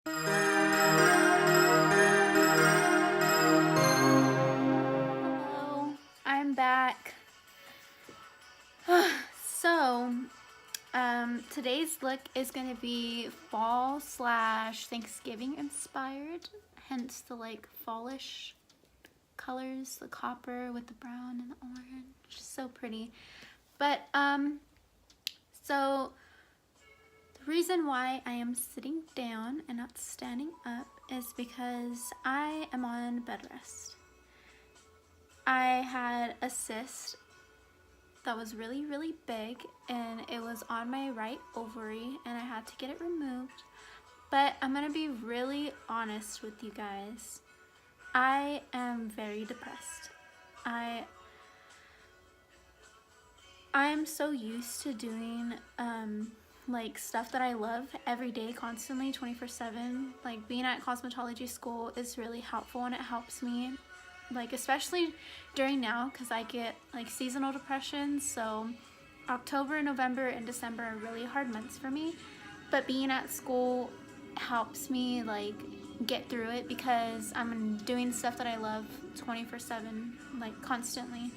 Hello, I'm back. So, today's look is gonna be fall slash Thanksgiving inspired, hence the like fallish colors, the copper with the brown and the orange, so pretty. But so the reason why I am sitting down and not standing up is because I am on bed rest. I had a cyst that was really, really big, and it was on my right ovary, and I had to get it removed. But I'm gonna be really honest with you guys. I am very depressed. I'm so used to doing like stuff that I love every day, constantly, 24/7. Like being at cosmetology school is really helpful, and it helps me, like especially during now, because I get like seasonal depression. So October, November, and December are really hard months for me, but being at school helps me like get through it because I'm doing stuff that I love 24/7, like constantly.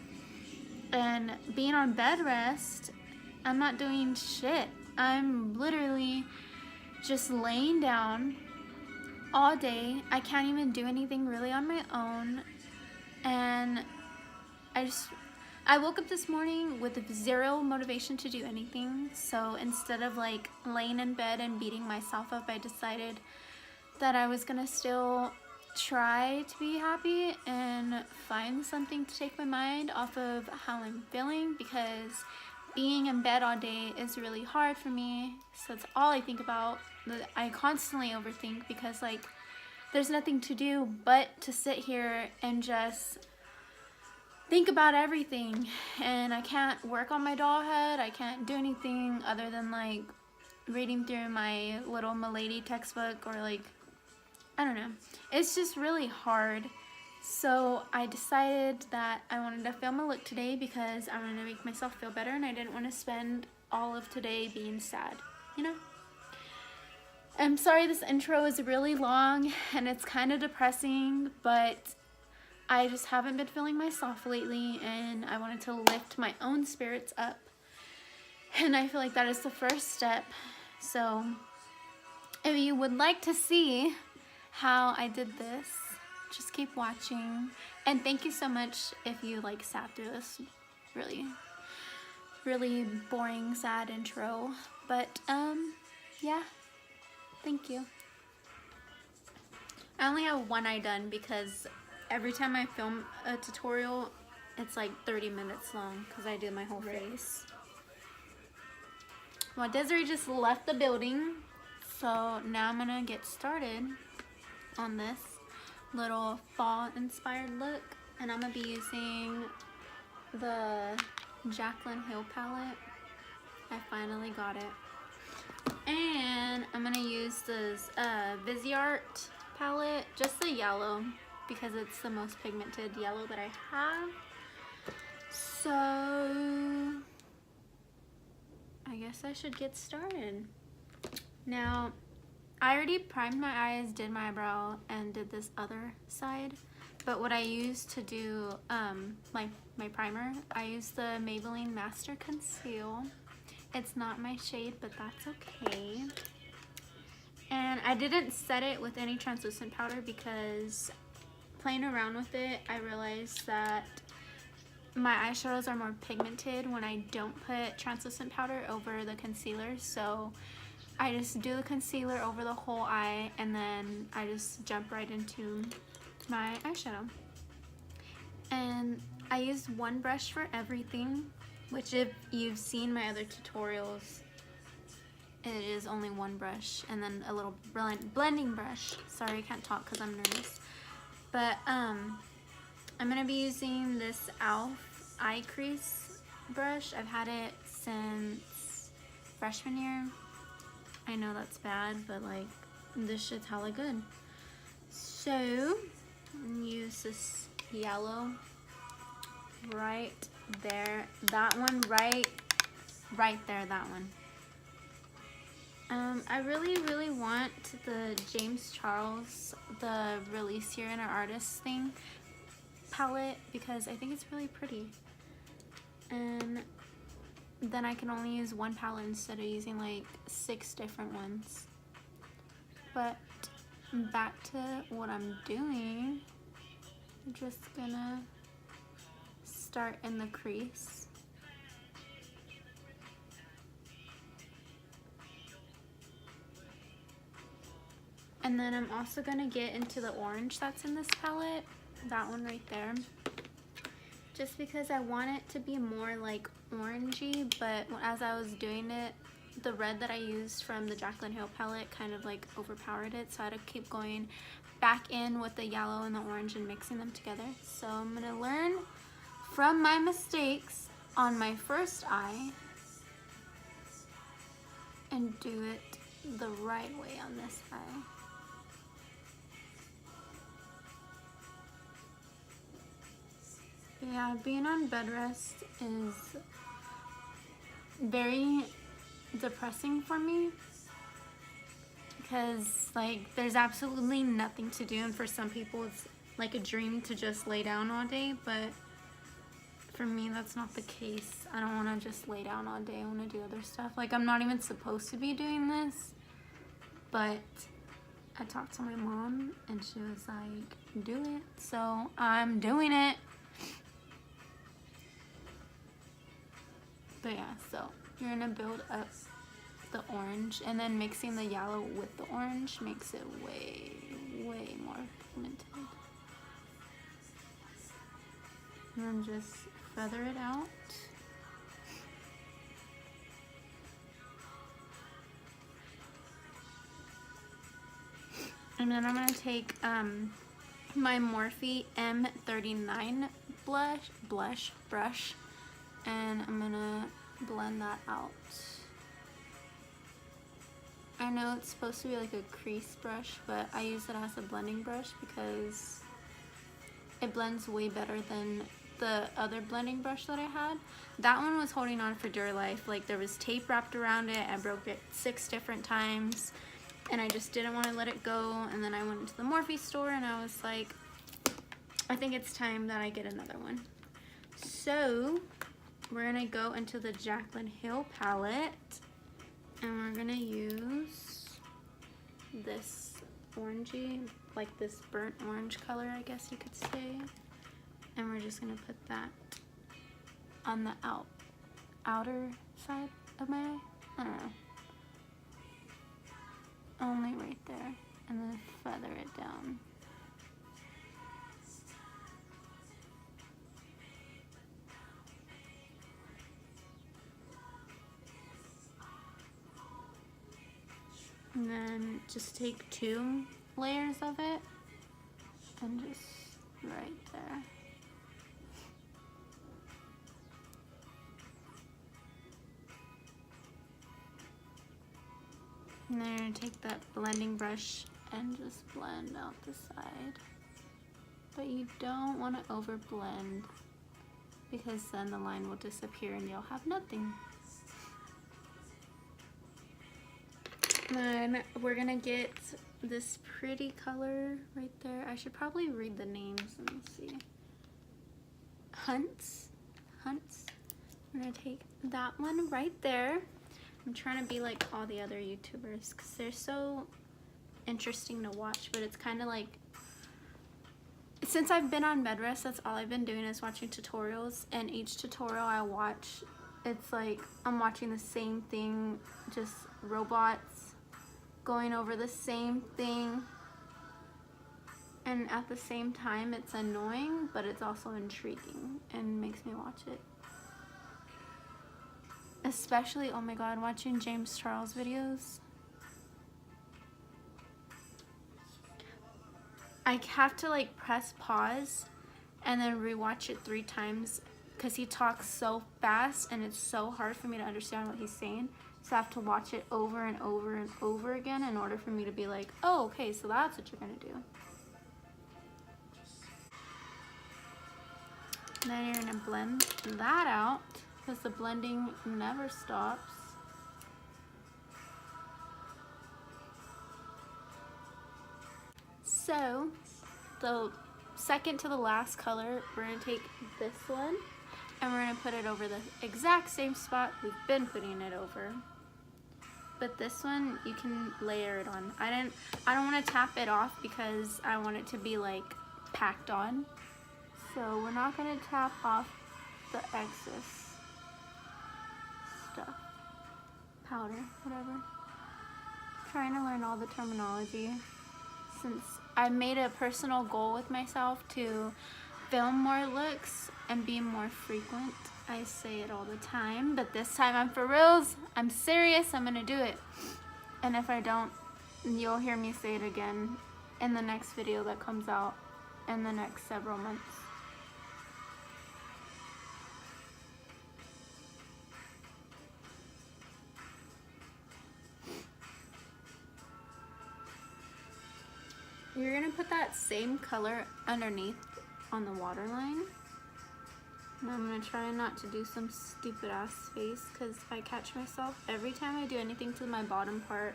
And being on bed rest, I'm not doing shit. I'm literally just laying down all day. I can't even do anything really on my own. And I woke up this morning with zero motivation to do anything. So instead of like laying in bed and beating myself up, I decided that I was gonna still try to be happy and find something to take my mind off of how I'm feeling, because being in bed all day is really hard for me. So it's all I think about. I constantly overthink because like there's nothing to do but to sit here and just think about everything, and I can't work on my doll head. I can't do anything other than like reading through my little Milady textbook, or like, I don't know. It's just really hard. So I decided that I wanted to film a look today because I wanted to make myself feel better, and I didn't want to spend all of today being sad, you know? I'm sorry this intro is really long and it's kind of depressing, but I just haven't been feeling myself lately, and I wanted to lift my own spirits up. And I feel like that is the first step. So if you would like to see how I did this, just keep watching. And thank you so much if you like sat through this really, really boring, sad intro. But yeah, thank you. I only have one eye done because every time I film a tutorial, it's like 30 minutes long because I do my whole face. Well, Desiree just left the building, so now I'm gonna get started on this little fall inspired look, and I'm gonna be using the Jaclyn Hill palette. I finally got it. And I'm gonna use this Viseart palette, just the yellow, because it's the most pigmented yellow that I have. So I guess I should get started. Now, I already primed my eyes, did my eyebrow, and did this other side. But what I used to do my primer, I used the Maybelline Master Conceal. It's not my shade, but that's okay. And I didn't set it with any translucent powder because playing around with it, I realized that my eyeshadows are more pigmented when I don't put translucent powder over the concealer. So I just do the concealer over the whole eye, and then I just jump right into my eyeshadow. And I use one brush for everything, which if you've seen my other tutorials, it is only one brush, and then a little blending brush. Sorry, I can't talk because I'm nervous. But I'm gonna be using this e.l.f. eye crease brush. I've had it since freshman year. I know that's bad, but like this shit's hella good. So use this yellow right there. That one right there, that one. I really want the James Charles, the Release Your Inner Artist thing palette, because I think it's really pretty. And then I can only use one palette instead of using like 6 different ones. But back to what I'm doing. I'm just gonna start in the crease. And then I'm also gonna get into the orange that's in this palette, that one right there. Just because I want it to be more like orangey, but as I was doing it, the red that I used from the Jaclyn Hill palette kind of like overpowered it, so I had to keep going back in with the yellow and the orange and mixing them together. So I'm gonna learn from my mistakes on my first eye and do it the right way on this eye. Yeah, being on bed rest is very depressing for me because like there's absolutely nothing to do, and for some people it's like a dream to just lay down all day, but for me that's not the case. I don't want to just lay down all day. I want to do other stuff. Like, I'm not even supposed to be doing this, but I talked to my mom and she was like, do it, so I'm doing it. But yeah, so you're gonna build up the orange, and then mixing the yellow with the orange makes it way more pigmented. And then just feather it out. And then I'm gonna take my Morphe M39 brush, and I'm gonna blend that out. I know it's supposed to be like a crease brush, but I use it as a blending brush because it blends way better than the other blending brush that I had. That one was holding on for dear life. Like, there was tape wrapped around it. I broke it 6 different times and I just didn't want to let it go. And then I went into the Morphe store and I was like, I think it's time that I get another one. So we're gonna go into the Jaclyn Hill palette and we're gonna use this orangey, like this burnt orange color, I guess you could say. And we're just gonna put that on the outer side of my eye. I don't know. Only right there. And then feather it down. And then just take 2 layers of it and just right there. And then you're gonna take that blending brush and just blend out the side. But you don't want to over blend because then the line will disappear and you'll have nothing. Then we're gonna get this pretty color right there. I should probably read the names. Let me see. Hunts. We're gonna take that one right there. I'm trying to be like all the other YouTubers because they're so interesting to watch, but it's kind of like, since I've been on bed rest, that's all I've been doing is watching tutorials, and each tutorial I watch, it's like I'm watching the same thing, just robots going over the same thing, and at the same time it's annoying, but it's also intriguing and makes me watch it. Especially, oh my god, watching James Charles videos. I have to like press pause and then rewatch it 3 times because he talks so fast and it's so hard for me to understand what he's saying. So I have to watch it over and over and over again in order for me to be like, oh, okay, so that's what you're gonna do. Then you're gonna blend that out because the blending never stops. So the second to the last color, we're going to take this one and we're going to put it over the exact same spot we've been putting it over. But this one you can layer it on. I don't want to tap it off because I want it to be like packed on. So we're not going to tap off the excess stuff. Powder, whatever. Trying to learn all the terminology since I made a personal goal with myself to film more looks and be more frequent. I say it all the time, but this time I'm for reals. I'm serious. I'm gonna do it. And if I don't, you'll hear me say it again in the next video that comes out in the next several months. You're gonna put that same color underneath on the waterline. And I'm gonna try not to do some stupid ass face because I catch myself every time I do anything to my bottom part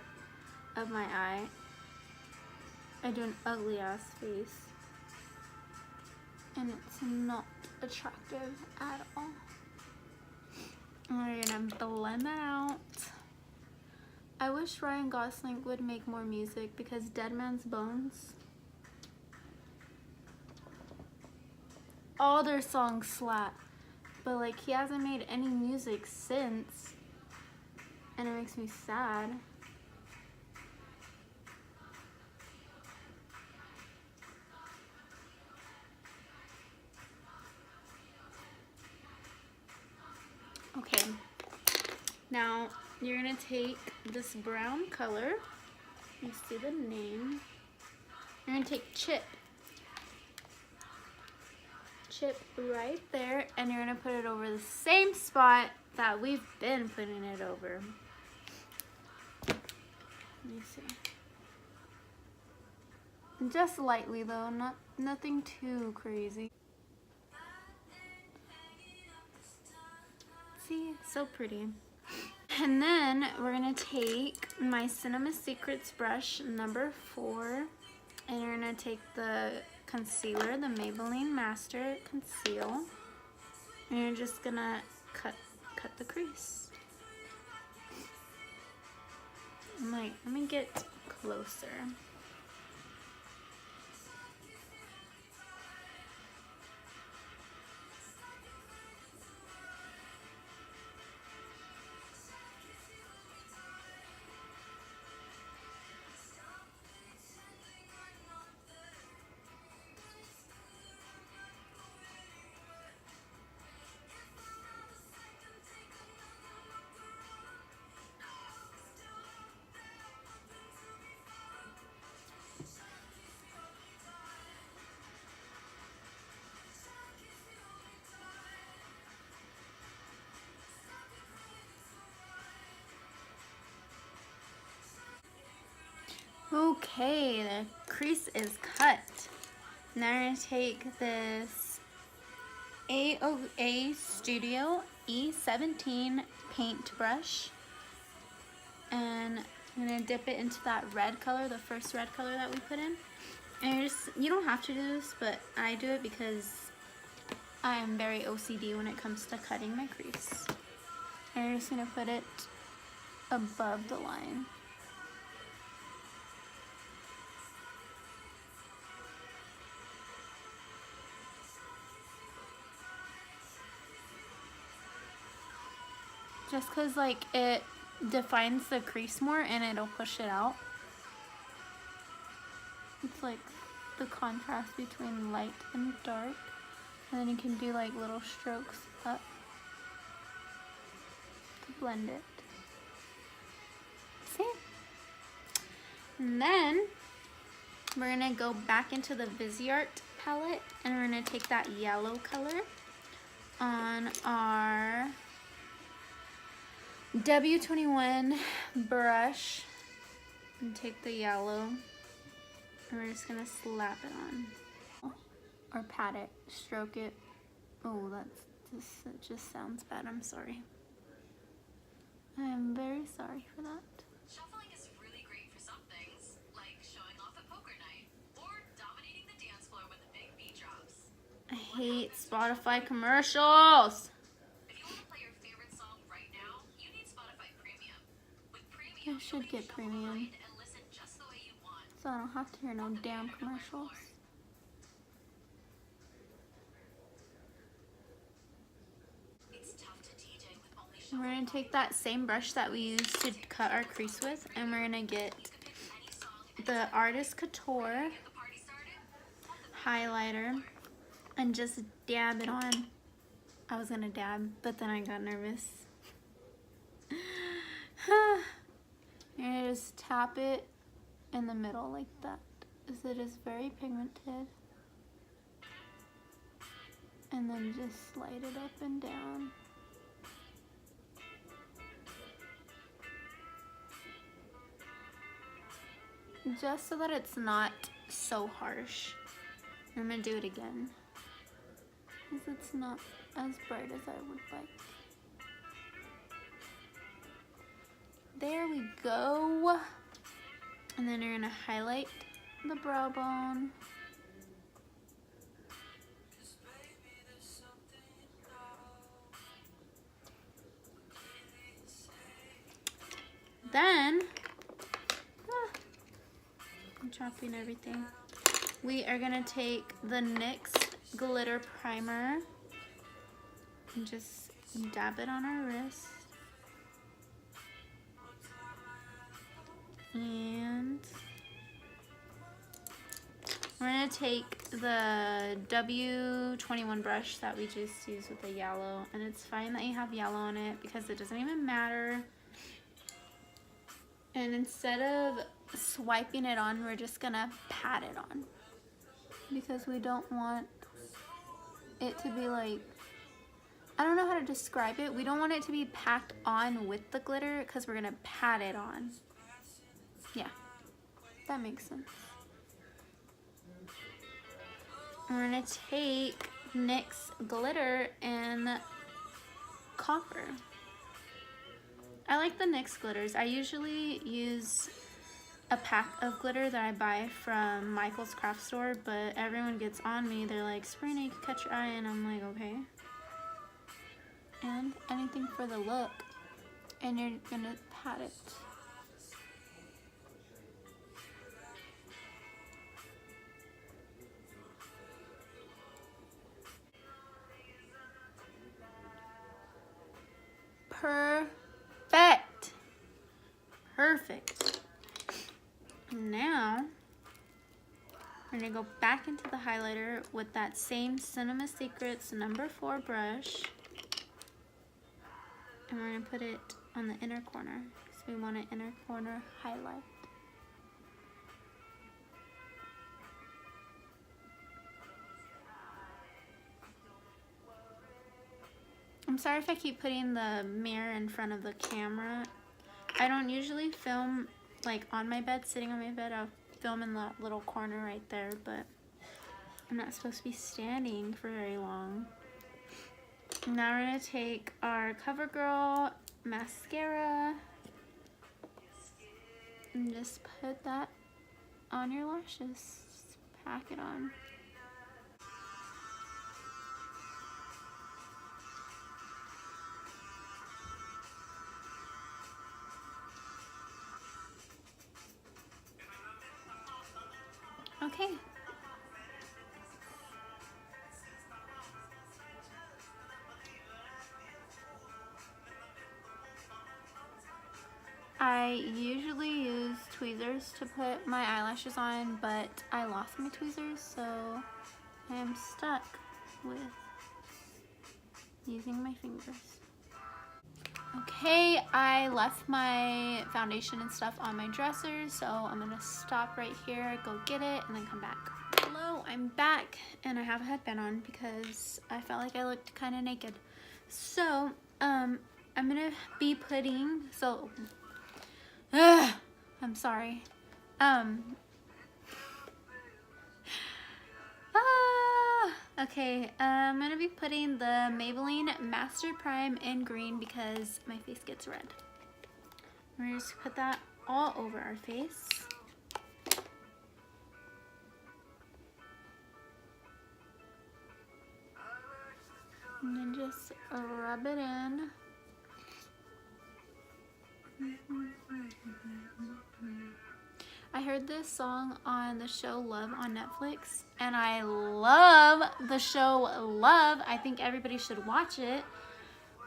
of my eye. I do an ugly ass face. And it's not attractive at all. And we're gonna blend that out. I wish Ryan Gosling would make more music because Dead Man's Bones, all their songs slap, but like he hasn't made any music since, and it makes me sad. Okay, now you're gonna take this brown color, you see the name, you're gonna take Chip right there, and you're gonna put it over the same spot that we've been putting it over. Let me see. Just lightly though, nothing too crazy. See, so pretty. And then we're gonna take my Cinema Secrets brush number 4, and you're gonna take the concealer, the Maybelline Master Conceal, and you're just gonna cut the crease. I'm like, let me get closer. Okay, the crease is cut. Now I'm going to take this AOA Studio E17 paintbrush, and I'm going to dip it into that red color, the first red color that we put in. And you don't have to do this, but I do it because I am very OCD when it comes to cutting my crease. And you're just going to put it above the line. Just because like it defines the crease more and it'll push it out. It's like the contrast between light and dark. And then you can do like little strokes up to blend it. See? And then we're gonna go back into the Viseart palette and we're gonna take that yellow color on our W21 brush and take the yellow and we're just gonna slap it on or pat it, stroke it. Oh, it just sounds bad. I'm sorry. I am very sorry for that. Shuffling is really great for some things, like showing off at poker night or hate Spotify commercials. I should get premium, so I don't have to hear no damn commercials. We're going to take that same brush that we used to cut our crease with, and we're going to get the Artist Couture highlighter and just dab it on. I was going to dab, but then I got nervous. And just tap it in the middle like that, as it is very pigmented. And then just slide it up and down. Just so that it's not so harsh. I'm gonna do it again, because it's not as bright as I would like. There we go. And then you're gonna highlight the brow bone. Then, I'm chopping everything. We are gonna take the NYX glitter primer and just dab it on our wrist. And we're gonna take the W21 brush that we just used with the yellow, and it's fine that you have yellow on it because it doesn't even matter. And instead of swiping it on, we're just gonna pat it on, because we don't want it to be like, I don't know how to describe it. We don't want it to be packed on with the glitter, because we're gonna pat it on. Yeah, that makes sense. We're gonna take NYX glitter in copper. I like the NYX glitters. I usually use a pack of glitter that I buy from Michael's craft store, but everyone gets on me. They're like, Sabrina, you can catch your eye, and I'm like, okay. And anything for the look, and you're gonna pat it. Perfect. Perfect. Now, we're gonna go back into the highlighter with that same Cinema Secrets #4 brush. And we're gonna put it on the inner corner. So we want an inner corner highlight. I'm sorry if I keep putting the mirror in front of the camera. I don't usually film like on my bed, sitting on my bed. I'll film in that little corner right there, but I'm not supposed to be standing for very long. Now we're gonna take our CoverGirl mascara and just put that on your lashes. Just pack it on. Okay. I usually use tweezers to put my eyelashes on, but I lost my tweezers, so I am stuck with using my fingers. Okay, I left my foundation and stuff on my dresser, so I'm gonna stop right here, go get it, and then come back. Hello, I'm back, and I have a headband on because I felt like I looked kind of naked. So, I'm gonna be putting, I'm sorry. Okay, I'm gonna be putting the Maybelline Master Prime in green because my face gets red. We're gonna just put that all over our face. just rub it in. I heard this song on the show Love on Netflix, and I love the show Love. I think everybody should watch it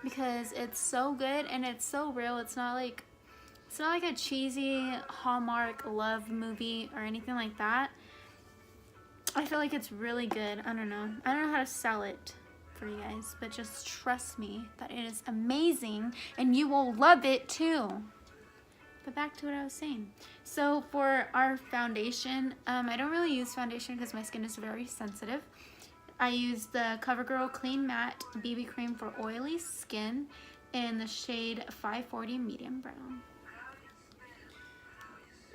because it's so good and it's so real. It's not like a cheesy Hallmark love movie or anything like that. I feel like it's really good. I don't know how to sell it for you guys, but just trust me that it is amazing and you will love it too. But back to what I was saying. So for our foundation, I don't really use foundation because my skin is very sensitive. I use the CoverGirl Clean Matte BB Cream for oily skin in the shade 540 Medium Brown.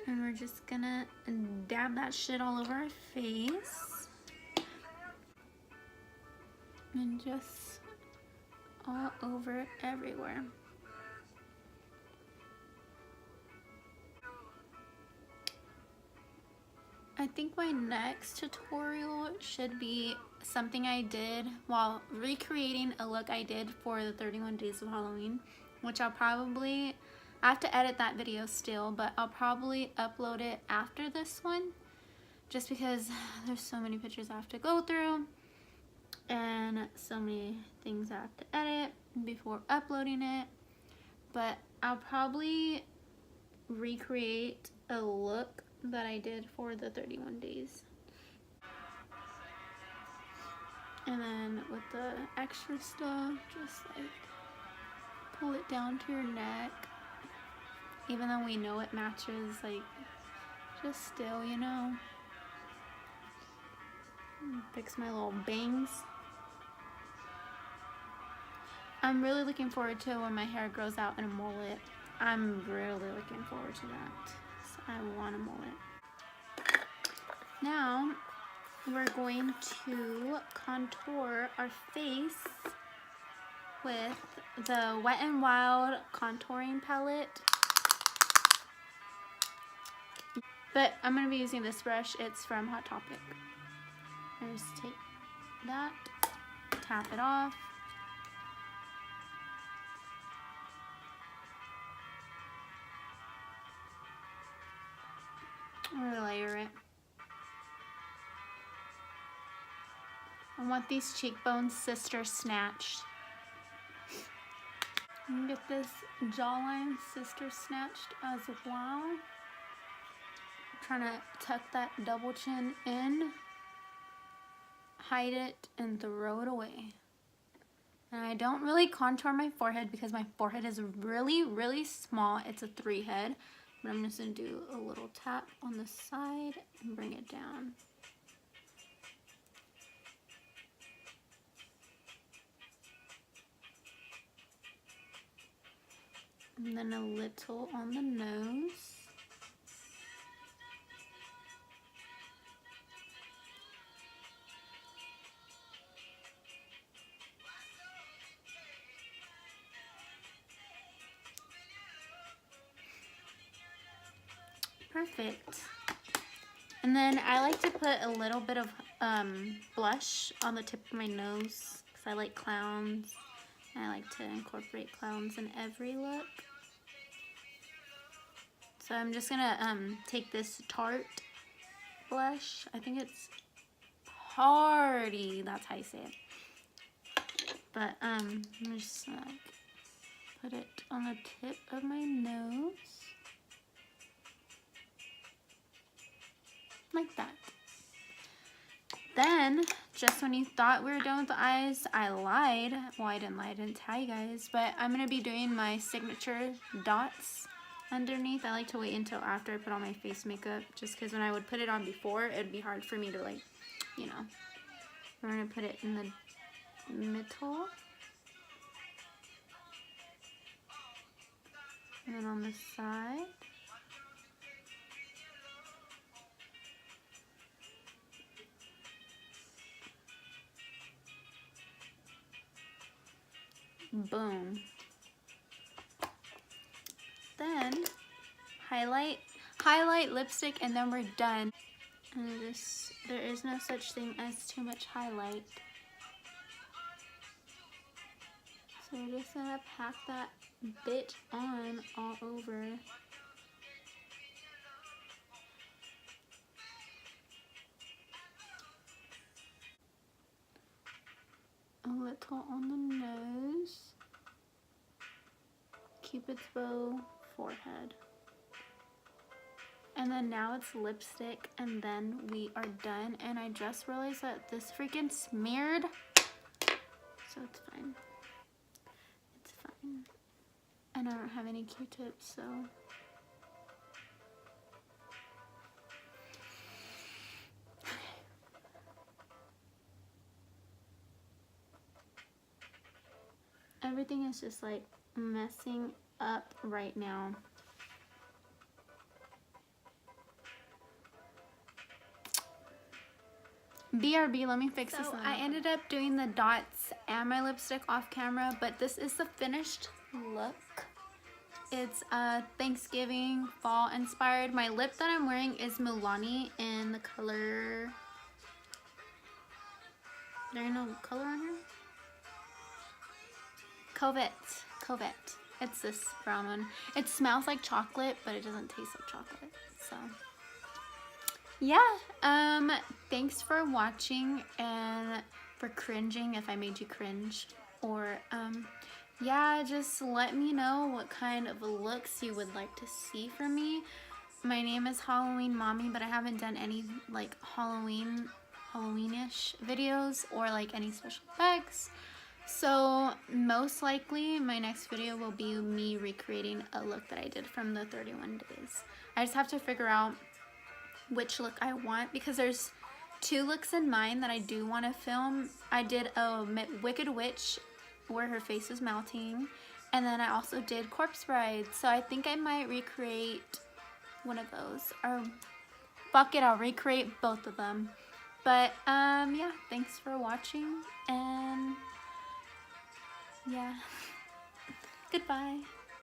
And we're just gonna dab that shit all over our face. And just all over it everywhere. I think my next tutorial should be something I did while recreating a look I did for the 31 Days of Halloween, which I have to edit that video still, but I'll probably upload it after this one, just because there's so many pictures I have to go through and so many things I have to edit before uploading it. But I'll probably recreate a look that I did for the 31 days. And then with the extra stuff, just like pull it down to your neck. Even though we know it matches, like, just still, you know. Fix my little bangs. I'm really looking forward to when my hair grows out in a mullet. I'm really looking forward to that. So I want a mullet. Now, we're going to contour our face with the Wet n Wild contouring palette. But I'm going to be using this brush. It's from Hot Topic. I just take that, tap it off. Layer it. I want these cheekbones sister snatched. And get this jawline sister snatched as well. I'm trying to tuck that double chin in, hide it, and throw it away. And I don't really contour my forehead because my forehead is really, really small. It's a 3 head. But I'm just going to do a little tap on the side and bring it down. And then a little on the nose. Perfect. And then I like to put a little bit of blush on the tip of my nose because I like clowns. I like to incorporate clowns in every look. So I'm just gonna take this Tarte blush. I think it's Party. That's how you say it. But I'm just put it on the tip of my nose. Like that. Then, just when you thought we were done with the eyes, I lied. Well, I didn't tell you guys, but I'm going to be doing my signature dots underneath. I like to wait until after I put on my face makeup, just because when I would put it on before, it would be hard for me to, like, you know. We're going to put it in the middle. And then on the side. Boom. Then highlight lipstick, and then we're done. And there is no such thing as too much highlight. So we're just gonna pack that bit on all over. A little on the nose, Cupid's bow, forehead. And then now it's lipstick, and then we are done. And I just realized that this freaking smeared, so it's fine. It's fine. And I don't have any Q-tips, so. Everything is just like messing up right now. BRB, let me fix this. So I ended up doing the dots and my lipstick off camera, but this is the finished look. It's Thanksgiving fall inspired. My lip that I'm wearing is Mulani in the color. There ain't no color on here. Covet. It's this brown one. It smells like chocolate, but it doesn't taste like chocolate. So yeah, thanks for watching and for cringing if I made you cringe, or yeah, just let me know what kind of looks you would like to see from me. My name is Halloween Mommy, but I haven't done any like Halloweenish videos or like any special effects. So most likely my next video will be me recreating a look that I did from the 31 days. I just have to figure out which look I want, because there's 2 looks in mind that I do want to film. I did a Wicked Witch where her face was melting, and then I also did Corpse Bride, so I think I might recreate one of those, or fuck it, I'll recreate both of them. But yeah, thanks for watching, and yeah, goodbye.